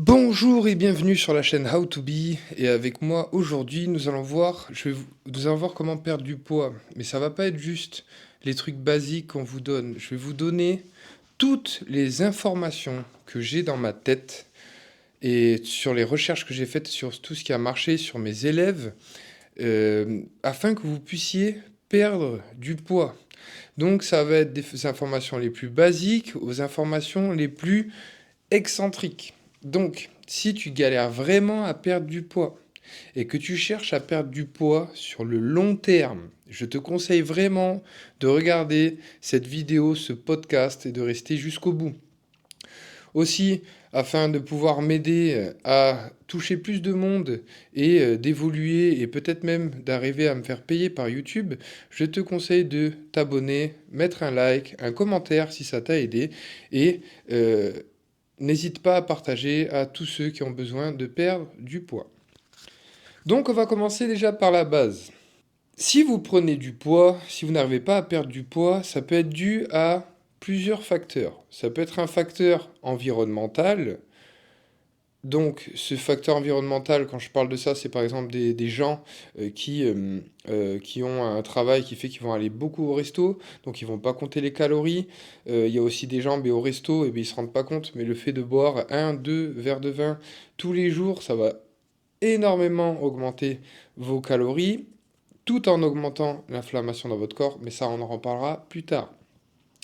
Bonjour et bienvenue sur la chaîne How to Be. Et avec moi aujourd'hui, nous allons voir comment perdre du poids. Mais ça va pas être juste les trucs basiques qu'on vous donne. Je vais vous donner toutes les informations que j'ai dans ma tête et sur les recherches que j'ai faites sur tout ce qui a marché sur mes élèves, afin que vous puissiez perdre du poids. Donc ça va être des informations les plus basiques aux informations les plus excentrique. Donc, si tu galères vraiment à perdre du poids et que tu cherches à perdre du poids sur le long terme, je te conseille vraiment de regarder cette vidéo, ce podcast et de rester jusqu'au bout. Aussi, afin de pouvoir m'aider à toucher plus de monde et d'évoluer et peut-être même d'arriver à me faire payer par YouTube, je te conseille de t'abonner, mettre un like, un commentaire si ça t'a aidé et n'hésite pas à partager à tous ceux qui ont besoin de perdre du poids. Donc on va commencer déjà par la base. Si vous prenez du poids, si vous n'arrivez pas à perdre du poids, ça peut être dû à plusieurs facteurs. Ça peut être un facteur environnemental. Donc ce facteur environnemental, quand je parle de ça, c'est par exemple des gens qui ont un travail qui fait qu'ils vont aller beaucoup au resto, donc ils vont pas compter les calories. Il y a aussi des gens, mais au resto, et bien, ils se rendent pas compte, mais le fait de boire un, deux verres de vin tous les jours, ça va énormément augmenter vos calories, tout en augmentant l'inflammation dans votre corps, mais ça on en reparlera plus tard.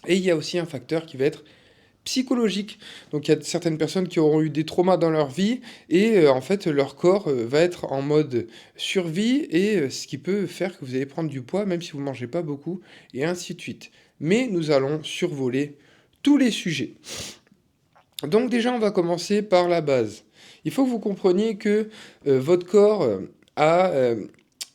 Et il y a aussi un facteur qui va être psychologique. Donc il y a certaines personnes qui auront eu des traumas dans leur vie et en fait leur corps va être en mode survie et ce qui peut faire que vous allez prendre du poids même si vous ne mangez pas beaucoup et ainsi de suite. Mais nous allons survoler tous les sujets. Donc déjà on va commencer par la base. Il faut que vous compreniez que votre corps a...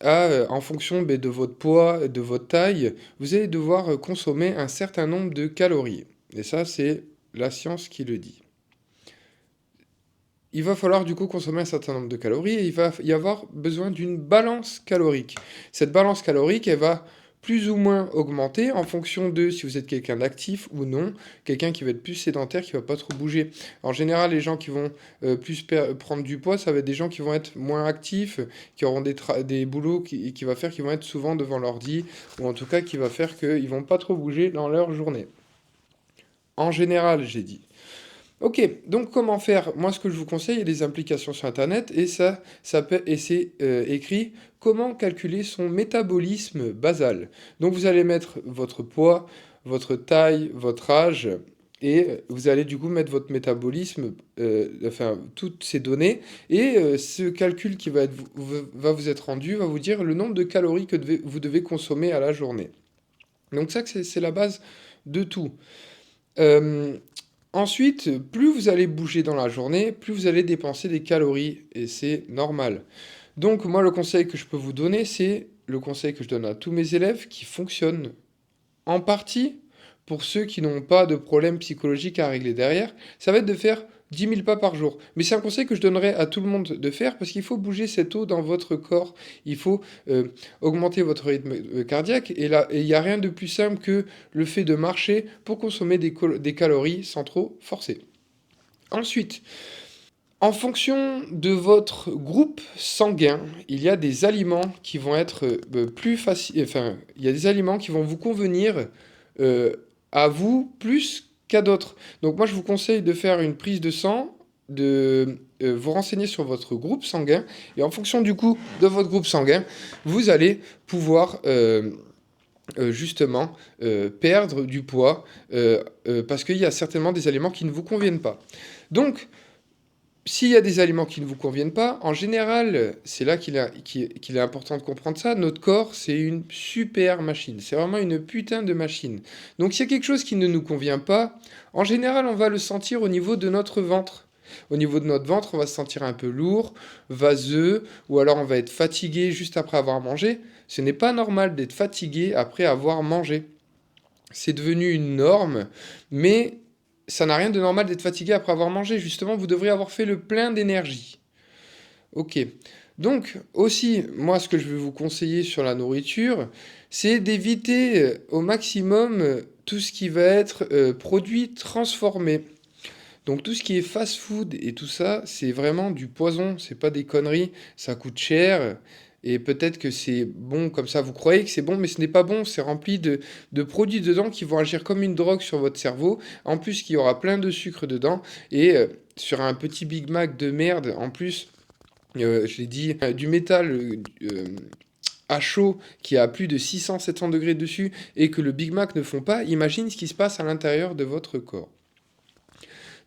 en fonction de votre poids, de votre taille, vous allez devoir consommer un certain nombre de calories. Et ça, c'est la science qui le dit. Il va falloir du coup consommer un certain nombre de calories et il va y avoir besoin d'une balance calorique. Cette balance calorique, elle va plus ou moins augmenter en fonction de si vous êtes quelqu'un d'actif ou non, quelqu'un qui va être plus sédentaire, qui va pas trop bouger. En général, les gens qui vont prendre du poids, ça va être des gens qui vont être moins actifs, qui auront des boulots qui va faire qu'ils vont être souvent devant l'ordi, ou en tout cas qui va faire qu'ils vont pas trop bouger dans leur journée. En général, j'ai dit. Ok, donc comment faire? Moi, ce que je vous conseille, il y a des applications sur Internet et et c'est écrit comment calculer son métabolisme basal. Donc vous allez mettre votre poids, votre taille, votre âge et vous allez du coup mettre votre métabolisme, enfin toutes ces données et ce calcul qui va vous être rendu va vous dire le nombre de calories que vous devez consommer à la journée. Donc ça, c'est la base de tout. Euh, Ensuite, plus vous allez bouger dans la journée, plus vous allez dépenser des calories, et c'est normal. Donc moi, le conseil que je peux vous donner, c'est le conseil que je donne à tous mes élèves qui fonctionne en partie pour ceux qui n'ont pas de problème psychologique à régler derrière, ça va être de faire 10 000 pas par jour. Mais c'est un conseil que je donnerais à tout le monde de faire parce qu'il faut bouger cette eau dans votre corps. Il faut augmenter votre rythme cardiaque. Et là, il n'y a rien de plus simple que le fait de marcher pour consommer des calories sans trop forcer. Ensuite, en fonction de votre groupe sanguin, il y a des aliments qui vont être plus faciles. Enfin, il y a des aliments qui vont vous convenir euh, à vous plus qu'à d'autres. Donc moi, je vous conseille de faire une prise de sang, de vous renseigner sur votre groupe sanguin, et en fonction du coup de votre groupe sanguin, vous allez pouvoir justement perdre du poids parce qu'il y a certainement des aliments qui ne vous conviennent pas. Donc, s'il y a des aliments qui ne vous conviennent pas, en général, c'est là qu'il est important de comprendre ça, notre corps, c'est une super machine. C'est vraiment une putain de machine. Donc s'il y a quelque chose qui ne nous convient pas, en général, on va le sentir au niveau de notre ventre. Au niveau de notre ventre, on va se sentir un peu lourd, vaseux, ou alors on va être fatigué juste après avoir mangé. Ce n'est pas normal d'être fatigué après avoir mangé. C'est devenu une norme, mais ça n'a rien de normal d'être fatigué après avoir mangé. Justement, vous devriez avoir fait le plein d'énergie. Ok. Donc, aussi, moi, ce que je vais vous conseiller sur la nourriture, c'est d'éviter au maximum tout ce qui va être produit transformé. Donc tout ce qui est fast-food et tout ça, c'est vraiment du poison, c'est pas des conneries, ça coûte cher et peut-être que c'est bon comme ça, vous croyez que c'est bon, mais ce n'est pas bon, c'est rempli de produits dedans qui vont agir comme une drogue sur votre cerveau, en plus qu'il y aura plein de sucre dedans et sur un petit Big Mac de merde, en plus, je l'ai dit, du métal à chaud qui a plus de 600-700 degrés dessus et que le Big Mac ne font pas, imagine ce qui se passe à l'intérieur de votre corps.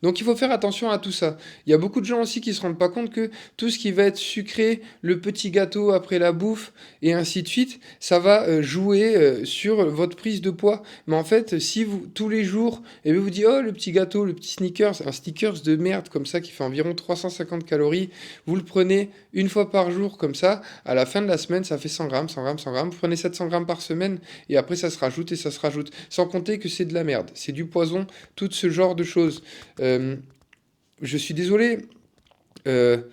Donc il faut faire attention à tout ça. Il y a beaucoup de gens aussi qui ne se rendent pas compte que tout ce qui va être sucré, le petit gâteau après la bouffe et ainsi de suite, ça va jouer sur votre prise de poids. Mais en fait, si vous, tous les jours, et vous dites, oh le petit gâteau, le petit Snickers, un Snickers de merde comme ça qui fait environ 350 calories, vous le prenez une fois par jour comme ça, à la fin de la semaine, ça fait 100 grammes, 100 grammes, 100 grammes, vous prenez 700 grammes par semaine et après ça se rajoute et ça se rajoute. Sans compter que c'est de la merde, c'est du poison, tout ce genre de choses. Je suis désolé, euh,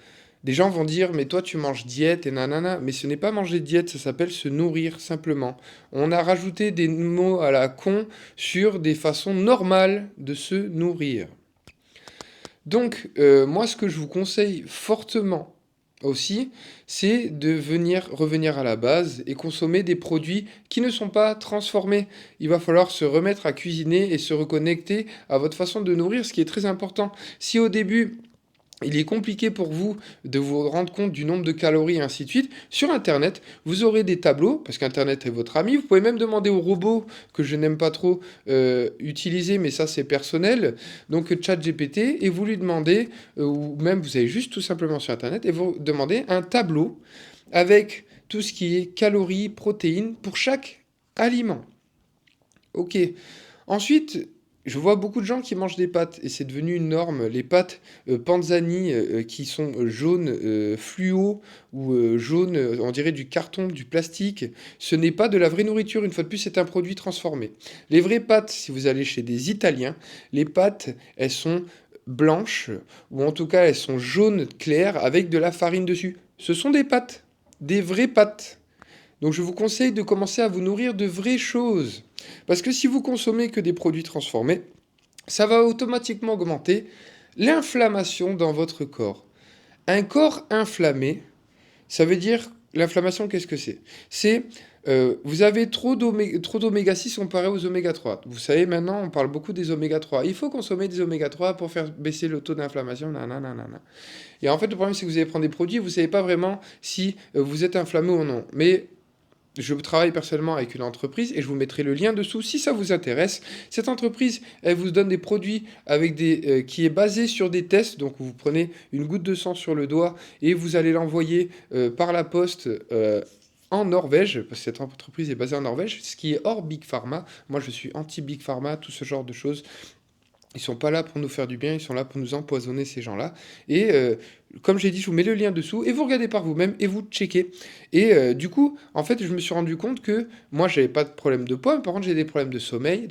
des gens vont dire, mais toi tu manges diète et nanana, mais ce n'est pas manger diète, ça s'appelle se nourrir simplement. On a rajouté des mots à la con sur des façons normales de se nourrir. Donc, moi ce que je vous conseille fortement aussi, c'est de revenir à la base et consommer des produits qui ne sont pas transformés. Il va falloir se remettre à cuisiner et se reconnecter à votre façon de nourrir, ce qui est très important. Si au début, il est compliqué pour vous de vous rendre compte du nombre de calories et ainsi de suite, sur Internet, vous aurez des tableaux, parce qu'Internet est votre ami. Vous pouvez même demander aux robots, que je n'aime pas trop utiliser, mais ça c'est personnel, donc ChatGPT, et vous lui demandez, ou même vous allez juste tout simplement sur Internet, et vous demandez un tableau avec tout ce qui est calories, protéines, pour chaque aliment. Ok. Ensuite, je vois beaucoup de gens qui mangent des pâtes et c'est devenu une norme. Les pâtes Panzani qui sont jaunes fluo ou jaunes, on dirait du carton, du plastique, ce n'est pas de la vraie nourriture. Une fois de plus, c'est un produit transformé. Les vraies pâtes, si vous allez chez des Italiens, les pâtes, elles sont blanches ou en tout cas elles sont jaunes claires avec de la farine dessus. Ce sont des pâtes, des vraies pâtes. Donc je vous conseille de commencer à vous nourrir de vraies choses. Parce que si vous consommez que des produits transformés, ça va automatiquement augmenter l'inflammation dans votre corps. Un corps inflammé, ça veut dire, l'inflammation, qu'est-ce que c'est? C'est, vous avez trop d'oméga 6 comparé aux oméga 3. Vous savez, maintenant, on parle beaucoup des oméga 3. Il faut consommer des oméga 3 pour faire baisser le taux d'inflammation, nanana. Et en fait, le problème, c'est que vous allez prendre des produits, vous ne savez pas vraiment si vous êtes inflammé ou non. Mais je travaille personnellement avec une entreprise et je vous mettrai le lien dessous si ça vous intéresse. Cette entreprise, elle vous donne des produits avec qui est basé sur des tests. Donc vous prenez une goutte de sang sur le doigt et vous allez l'envoyer par la poste en Norvège, parce que cette entreprise est basée en Norvège, ce qui est hors Big Pharma. Moi, je suis anti-Big Pharma, tout ce genre de choses. Ils sont pas là pour nous faire du bien, ils sont là pour nous empoisonner, ces gens-là. Et comme j'ai dit, je vous mets le lien dessous et vous regardez par vous-même et vous checkez. Et du coup, en fait, je me suis rendu compte que moi, j'avais pas de problème de poids, mais par contre, j'ai des problèmes de sommeil,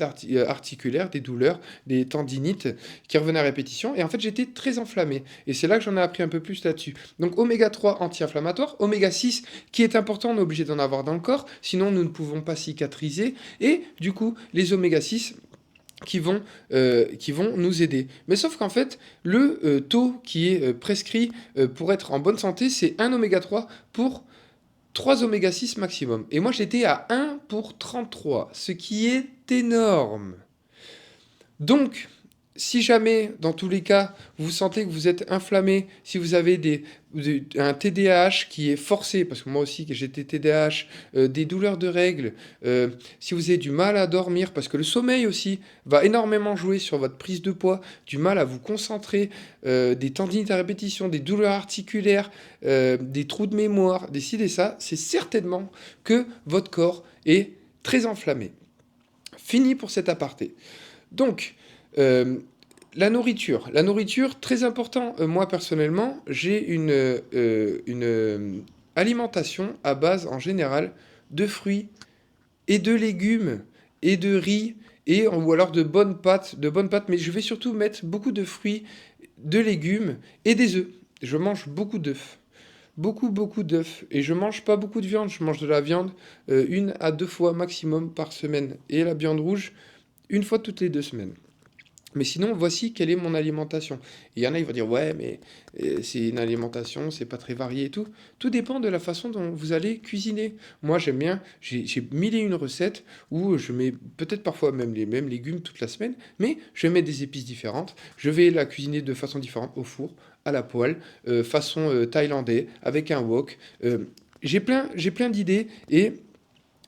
articulaires, des douleurs, des tendinites qui revenaient à répétition. Et en fait, j'étais très enflammé. Et c'est là que j'en ai appris un peu plus là-dessus. Donc, oméga 3 anti-inflammatoire, oméga 6 qui est important, on est obligé d'en avoir dans le corps, sinon nous ne pouvons pas cicatriser. Et du coup, les oméga 6 qui vont nous aider. Mais sauf qu'en fait, le taux qui est prescrit pour être en bonne santé, c'est 1 oméga 3 pour 3 oméga 6 maximum. Et moi, j'étais à 1 pour 33, ce qui est énorme. Donc, si jamais, dans tous les cas, vous sentez que vous êtes inflammé, si vous avez un TDAH qui est forcé, parce que moi aussi que j'étais TDAH, des douleurs de règles, si vous avez du mal à dormir, parce que le sommeil aussi va énormément jouer sur votre prise de poids, du mal à vous concentrer, des tendinites à répétition, des douleurs articulaires, des trous de mémoire, des ci, des ça, c'est certainement que votre corps est très enflammé. Fini pour cet aparté. Donc, la nourriture, très important. Moi, personnellement, j'ai une alimentation à base, en général, de fruits et de légumes et de riz, ou alors de bonnes pâtes, mais je vais surtout mettre beaucoup de fruits, de légumes et des œufs. Je mange beaucoup d'œufs. Beaucoup, beaucoup d'œufs. Et je mange pas beaucoup de viande. Je mange de la viande 1 à 2 fois maximum par semaine. Et la viande rouge, une fois toutes les 2 semaines. Mais sinon, voici quelle est mon alimentation. Il y en a, ils vont dire, ouais, mais c'est une alimentation, c'est pas très varié et tout. Tout dépend de la façon dont vous allez cuisiner. Moi, j'aime bien, j'ai mille et une recettes où je mets peut-être parfois même les mêmes légumes toute la semaine, mais je mets des épices différentes. Je vais la cuisiner de façon différente, au four, à la poêle, façon thaïlandais, avec un wok. J'ai plein d'idées et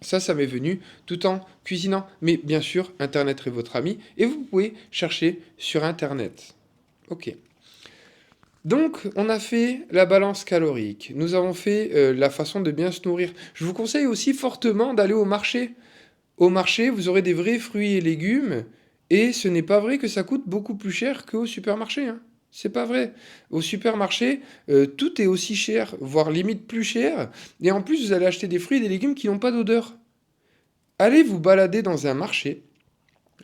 ça m'est venu tout en cuisinant. Mais bien sûr, Internet est votre ami et vous pouvez chercher sur Internet. Ok. Donc, on a fait la balance calorique. Nous avons fait la façon de bien se nourrir. Je vous conseille aussi fortement d'aller au marché. Au marché, vous aurez des vrais fruits et légumes. Et ce n'est pas vrai que ça coûte beaucoup plus cher qu'au supermarché, hein. C'est pas vrai. Au supermarché, tout est aussi cher, voire limite plus cher. Et en plus, vous allez acheter des fruits et des légumes qui n'ont pas d'odeur. Allez vous balader dans un marché,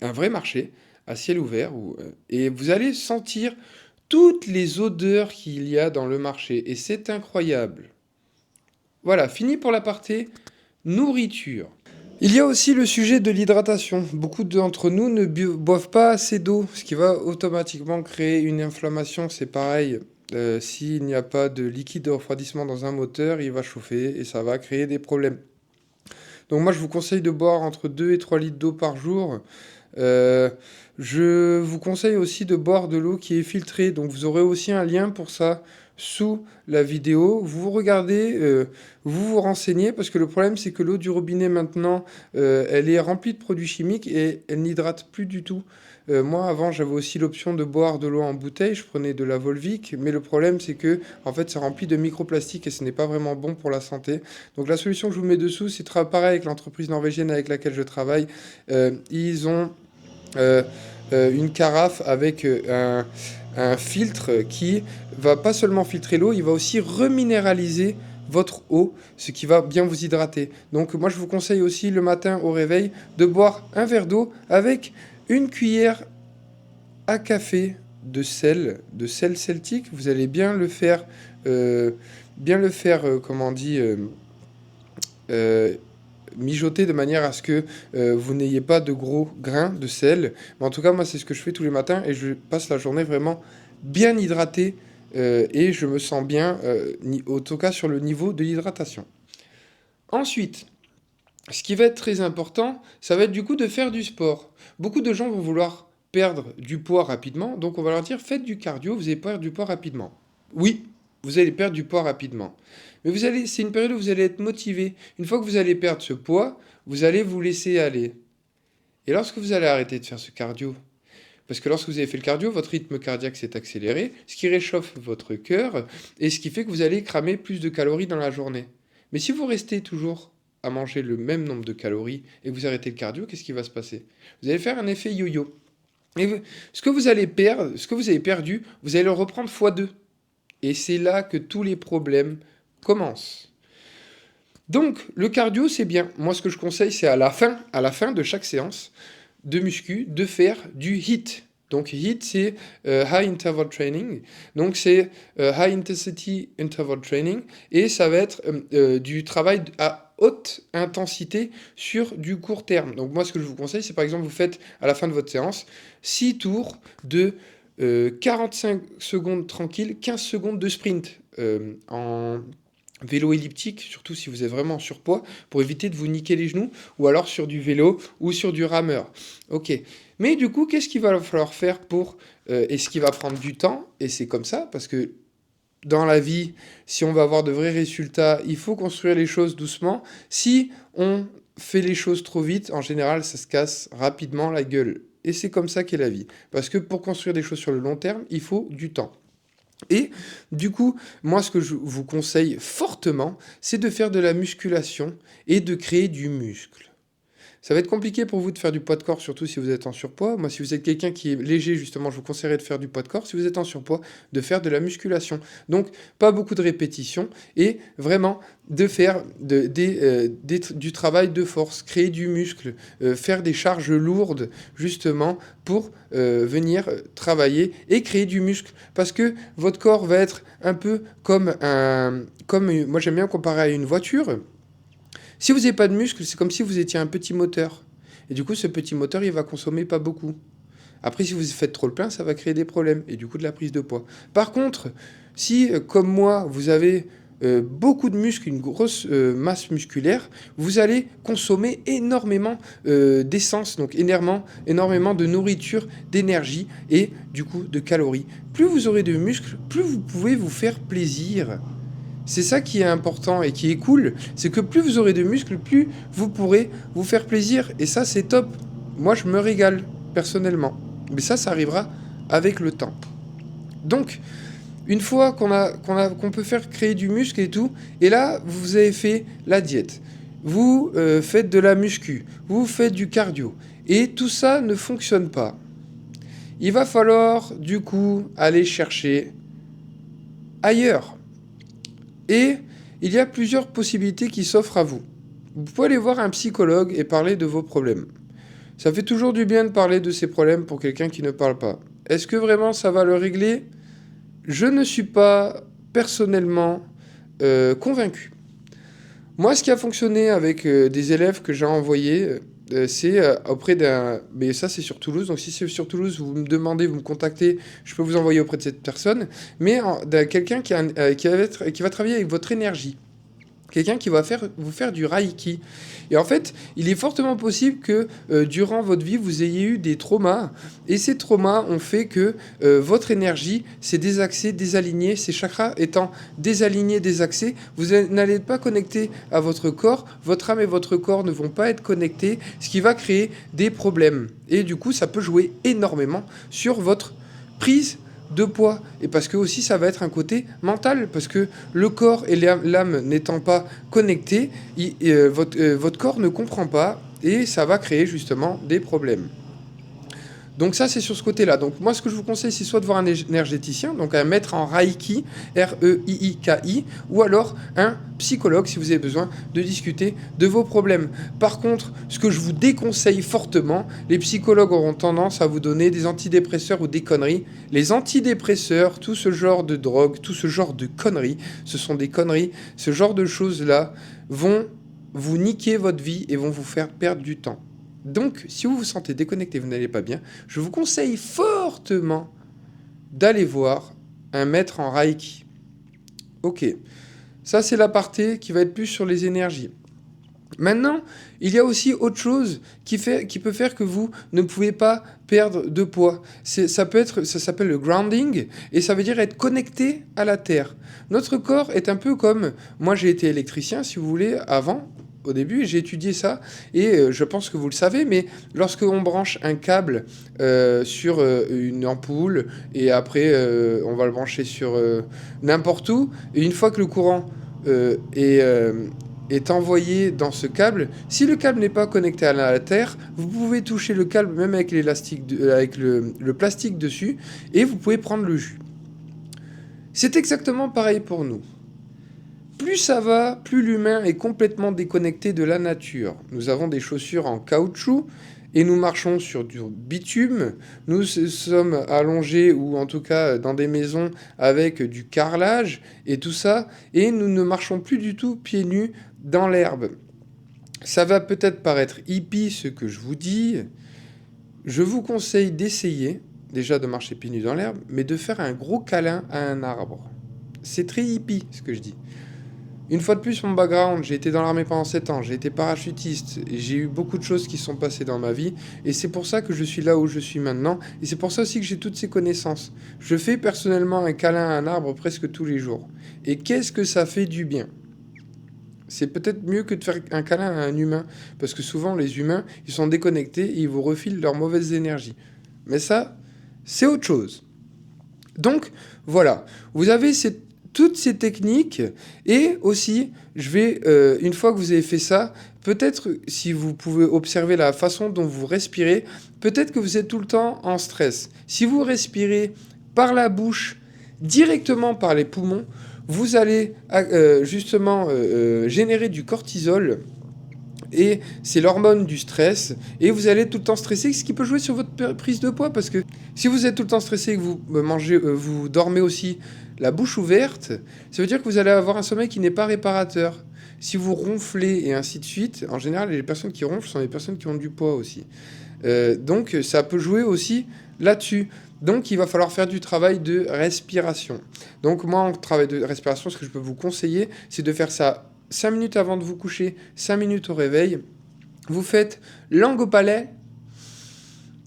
un vrai marché, à ciel ouvert, et vous allez sentir toutes les odeurs qu'il y a dans le marché. Et c'est incroyable. Voilà, fini pour la partie nourriture. Il y a aussi le sujet de l'hydratation. Beaucoup d'entre nous ne boivent pas assez d'eau, ce qui va automatiquement créer une inflammation. C'est pareil, s'il n'y a pas de liquide de refroidissement dans un moteur, il va chauffer et ça va créer des problèmes. Donc moi, je vous conseille de boire entre 2 et 3 litres d'eau par jour. Euh, je vous conseille aussi de boire de l'eau qui est filtrée. Donc vous aurez aussi un lien pour ça sous la vidéo. Vous regardez, vous vous renseignez, parce que le problème c'est que l'eau du robinet maintenant, elle est remplie de produits chimiques et elle n'hydrate plus du tout. Moi avant j'avais aussi l'option de boire de l'eau en bouteille, je prenais de la Volvic, mais le problème c'est que en fait ça remplit de microplastiques et ce n'est pas vraiment bon pour la santé. Donc la solution que je vous mets dessous, c'est pareil avec l'entreprise norvégienne avec laquelle je travaille. Ils ont euh, une carafe avec un filtre qui va pas seulement filtrer l'eau, il va aussi reminéraliser votre eau, ce qui va bien vous hydrater. Donc moi je vous conseille aussi le matin au réveil de boire un verre d'eau avec une cuillère à café de sel celtique. Vous allez bien le faire, comment on dit, euh, mijoter de manière à ce que vous n'ayez pas de gros grains de sel. Mais en tout cas, moi, c'est ce que je fais tous les matins et je passe la journée vraiment bien hydraté et je me sens bien, en tout cas sur le niveau de l'hydratation. Ensuite, ce qui va être très important, ça va être du coup de faire du sport. Beaucoup de gens vont vouloir perdre du poids rapidement, donc on va leur dire faites du cardio, vous allez perdre du poids rapidement. Oui, vous allez perdre du poids rapidement. Mais c'est une période où vous allez être motivé. Une fois que vous allez perdre ce poids, vous allez vous laisser aller. Et lorsque vous allez arrêter de faire ce cardio, parce que lorsque vous avez fait le cardio, votre rythme cardiaque s'est accéléré, ce qui réchauffe votre cœur et ce qui fait que vous allez cramer plus de calories dans la journée. Mais si vous restez toujours à manger le même nombre de calories et que vous arrêtez le cardio, qu'est-ce qui va se passer? Vous allez faire un effet yo-yo. Et ce que vous allez perdre, ce que vous avez perdu, vous allez le reprendre fois 2. Et c'est là que tous les problèmes commencent. Donc, le cardio, c'est bien. Moi, ce que je conseille, c'est à la fin de chaque séance de muscu, de faire du HIIT. Donc, HIIT, c'est High Interval Training. Donc, c'est High Intensity Interval Training. Et ça va être du travail à haute intensité sur du court terme. Donc, moi, ce que je vous conseille, c'est par exemple, vous faites à la fin de votre séance 6 tours de 45 secondes tranquille, 15 secondes de sprint en vélo elliptique, surtout si vous êtes vraiment en surpoids, pour éviter de vous niquer les genoux, ou alors sur du vélo ou sur du rameur. Ok. Mais du coup, qu'est-ce qu'il va falloir faire pour... et ce qui va prendre du temps, et c'est comme ça, parce que dans la vie, si on va avoir de vrais résultats, il faut construire les choses doucement. Si on fait les choses trop vite, en général, ça se casse rapidement la gueule. Et c'est comme ça qu'est la vie. Parce que pour construire des choses sur le long terme, il faut du temps. Et du coup, moi, ce que je vous conseille fortement, c'est de faire de la musculation et de créer du muscle. Ça va être compliqué pour vous de faire du poids de corps, surtout si vous êtes en surpoids. Moi, si vous êtes quelqu'un qui est léger, justement, je vous conseillerais de faire du poids de corps. Si vous êtes en surpoids, de faire de la musculation. Donc, pas beaucoup de répétitions et vraiment de faire du travail de force, créer du muscle, faire des charges lourdes, justement, pour venir travailler et créer du muscle. Parce que votre corps va être un peu moi j'aime bien comparer à une voiture. Si vous n'avez pas de muscle, c'est comme si vous étiez un petit moteur. Et du coup, ce petit moteur, il va consommer pas beaucoup. Après, si vous faites trop le plein, ça va créer des problèmes et du coup de la prise de poids. Par contre, si, comme moi, vous avez beaucoup de muscles, une grosse masse musculaire, vous allez consommer énormément d'essence, donc énormément de nourriture, d'énergie et du coup de calories. Plus vous aurez de muscles, plus vous pouvez vous faire plaisir. C'est ça qui est important et qui est cool, c'est que plus vous aurez de muscles, plus vous pourrez vous faire plaisir. Et ça, c'est top. Moi, je me régale, personnellement. Mais ça arrivera avec le temps. Donc, une fois qu'on peut faire créer du muscle et tout, et là, vous avez fait la diète. Vous faites de la muscu, vous faites du cardio. Et tout ça ne fonctionne pas. Il va falloir, du coup, aller chercher ailleurs. Et il y a plusieurs possibilités qui s'offrent à vous. Vous pouvez aller voir un psychologue et parler de vos problèmes. Ça fait toujours du bien de parler de ses problèmes pour quelqu'un qui ne parle pas. Est-ce que vraiment ça va le régler ? Je ne suis pas personnellement convaincu. Moi, ce qui a fonctionné avec des élèves que j'ai envoyés, c'est auprès d'un... Mais ça, c'est sur Toulouse. Donc, si c'est sur Toulouse, vous me demandez, vous me contactez, je peux vous envoyer auprès de cette personne. Mais quelqu'un qui va travailler avec votre énergie. Quelqu'un qui va vous faire du Reiki. Et en fait, il est fortement possible que durant votre vie, vous ayez eu des traumas. Et ces traumas ont fait que votre énergie s'est désaxée, désalignée. Ces chakras étant désalignés, désaxés, vous n'allez pas connecter à votre corps. Votre âme et votre corps ne vont pas être connectés, ce qui va créer des problèmes. Et du coup, ça peut jouer énormément sur votre prise de poids. Et parce que aussi ça va être un côté mental, parce que le corps et l'âme n'étant pas connectés, votre corps ne comprend pas et ça va créer justement des problèmes. Donc ça, c'est sur ce côté-là. Donc moi, ce que je vous conseille, c'est soit de voir un énergéticien, donc un maître en Reiki, R-E-I-I-K-I, ou alors un psychologue si vous avez besoin de discuter de vos problèmes. Par contre, ce que je vous déconseille fortement, les psychologues auront tendance à vous donner des antidépresseurs ou des conneries. Les antidépresseurs, tout ce genre de drogue, tout ce genre de conneries, ce sont des conneries. Ce genre de choses-là vont vous niquer votre vie et vont vous faire perdre du temps. Donc, si vous vous sentez déconnecté, vous n'allez pas bien, je vous conseille fortement d'aller voir un maître en Reiki. Ok, ça c'est la partie qui va être plus sur les énergies. Maintenant, il y a aussi autre chose qui peut faire que vous ne pouvez pas perdre de poids. Ça s'appelle le grounding, et ça veut dire être connecté à la terre. Notre corps est un peu comme... Moi j'ai été électricien, si vous voulez, avant... Au début, j'ai étudié ça et je pense que vous le savez, mais lorsque on branche un câble sur une ampoule et après on va le brancher sur n'importe où, et une fois que le courant est envoyé dans ce câble, si le câble n'est pas connecté à la terre, vous pouvez toucher le câble même avec l'élastique, avec le plastique dessus, et vous pouvez prendre le jus. C'est exactement pareil pour nous. Plus ça va, plus l'humain est complètement déconnecté de la nature. Nous avons des chaussures en caoutchouc et nous marchons sur du bitume. Nous sommes allongés ou en tout cas dans des maisons avec du carrelage et tout ça. Et nous ne marchons plus du tout pieds nus dans l'herbe. Ça va peut-être paraître hippie ce que je vous dis. Je vous conseille d'essayer déjà de marcher pieds nus dans l'herbe, mais de faire un gros câlin à un arbre. C'est très hippie ce que je dis. Une fois de plus, mon background, j'ai été dans l'armée pendant 7 ans, j'ai été parachutiste, et j'ai eu beaucoup de choses qui sont passées dans ma vie, et c'est pour ça que je suis là où je suis maintenant, et c'est pour ça aussi que j'ai toutes ces connaissances. Je fais personnellement un câlin à un arbre presque tous les jours. Et qu'est-ce que ça fait du bien ? C'est peut-être mieux que de faire un câlin à un humain, parce que souvent les humains, ils sont déconnectés et ils vous refilent leurs mauvaises énergies. Mais ça, c'est autre chose. Donc, voilà, vous avez toutes ces techniques, et aussi, une fois que vous avez fait ça, peut-être si vous pouvez observer la façon dont vous respirez, peut-être que vous êtes tout le temps en stress. Si vous respirez par la bouche, directement par les poumons, vous allez justement générer du cortisol, et c'est l'hormone du stress, et vous allez tout le temps stresser, ce qui peut jouer sur votre prise de poids, parce que si vous êtes tout le temps stressé et que vous dormez aussi la bouche ouverte, ça veut dire que vous allez avoir un sommeil qui n'est pas réparateur. Si vous ronflez et ainsi de suite, en général, les personnes qui ronflent sont les personnes qui ont du poids aussi. Donc ça peut jouer aussi là-dessus. Donc il va falloir faire du travail de respiration. Donc moi, en travail de respiration, ce que je peux vous conseiller, c'est de faire ça 5 minutes avant de vous coucher, 5 minutes au réveil. Vous faites langue au palais,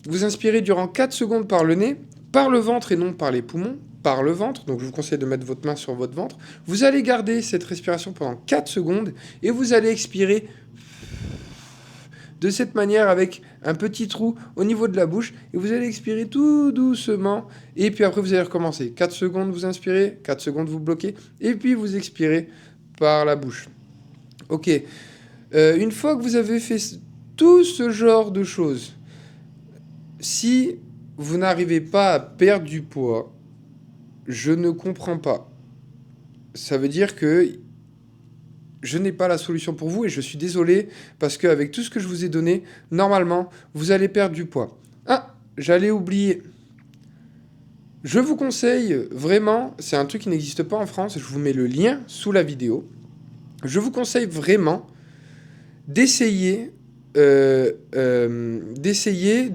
vous inspirez durant 4 secondes par le nez, par le ventre et non par les poumons, par le ventre. Donc je vous conseille de mettre votre main sur votre ventre. Vous allez garder cette respiration pendant 4 secondes et vous allez expirer de cette manière avec un petit trou au niveau de la bouche et vous allez expirer tout doucement et puis après vous allez recommencer. 4 secondes vous inspirez, 4 secondes vous bloquez et puis vous expirez par la bouche. Ok, une fois que vous avez fait tout ce genre de choses, si vous n'arrivez pas à perdre du poids, je ne comprends pas. Ça veut dire que je n'ai pas la solution pour vous et je suis désolé parce qu'avec tout ce que je vous ai donné, normalement, vous allez perdre du poids. Ah, j'allais oublier. Je vous conseille vraiment, c'est un truc qui n'existe pas en France, je vous mets le lien sous la vidéo. Je vous conseille vraiment d'essayer de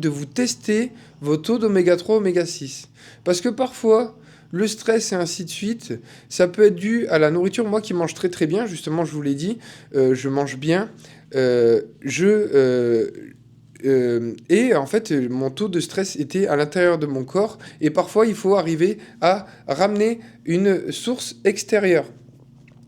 vous tester vos taux d'oméga 3, oméga 6. Parce que parfois, le stress et ainsi de suite, ça peut être dû à la nourriture. Moi qui mange très très bien, justement, je vous l'ai dit, je mange bien. Et en fait, mon taux de stress était à l'intérieur de mon corps. Et parfois, il faut arriver à ramener une source extérieure.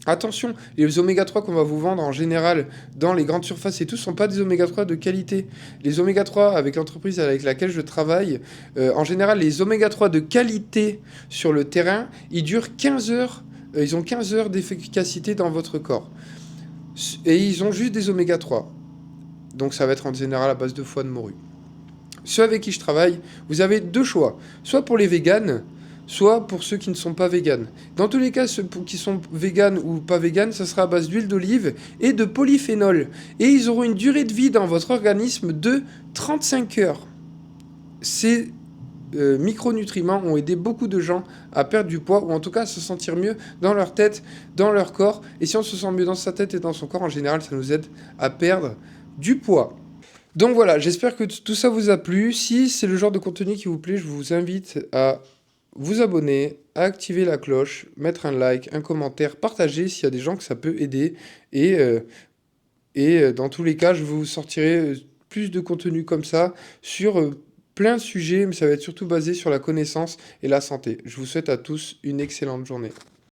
Attention, les oméga 3 qu'on va vous vendre en général dans les grandes surfaces et tout ne sont pas des oméga 3 de qualité. Les oméga 3 avec l'entreprise avec laquelle je travaille, en général, les oméga 3 de qualité sur le terrain, ils durent 15 heures, ils ont 15 heures d'efficacité dans votre corps. Et ils ont juste des oméga 3. Donc ça va être en général à base de foie de morue. Ceux avec qui je travaille, vous avez deux choix. Soit pour les véganes, soit pour ceux qui ne sont pas véganes. Dans tous les cas, ceux qui sont véganes ou pas véganes, ça sera à base d'huile d'olive et de polyphénol. Et ils auront une durée de vie dans votre organisme de 35 heures. Ces micronutriments ont aidé beaucoup de gens à perdre du poids, ou en tout cas à se sentir mieux dans leur tête, dans leur corps. Et si on se sent mieux dans sa tête et dans son corps, en général, ça nous aide à perdre du poids. Donc voilà, j'espère que tout ça vous a plu. Si c'est le genre de contenu qui vous plaît, je vous invite à vous abonner, à activer la cloche, mettre un like, un commentaire, partager s'il y a des gens que ça peut aider. Et dans tous les cas, je vous sortirai plus de contenu comme ça sur plein de sujets, mais ça va être surtout basé sur la connaissance et la santé. Je vous souhaite à tous une excellente journée.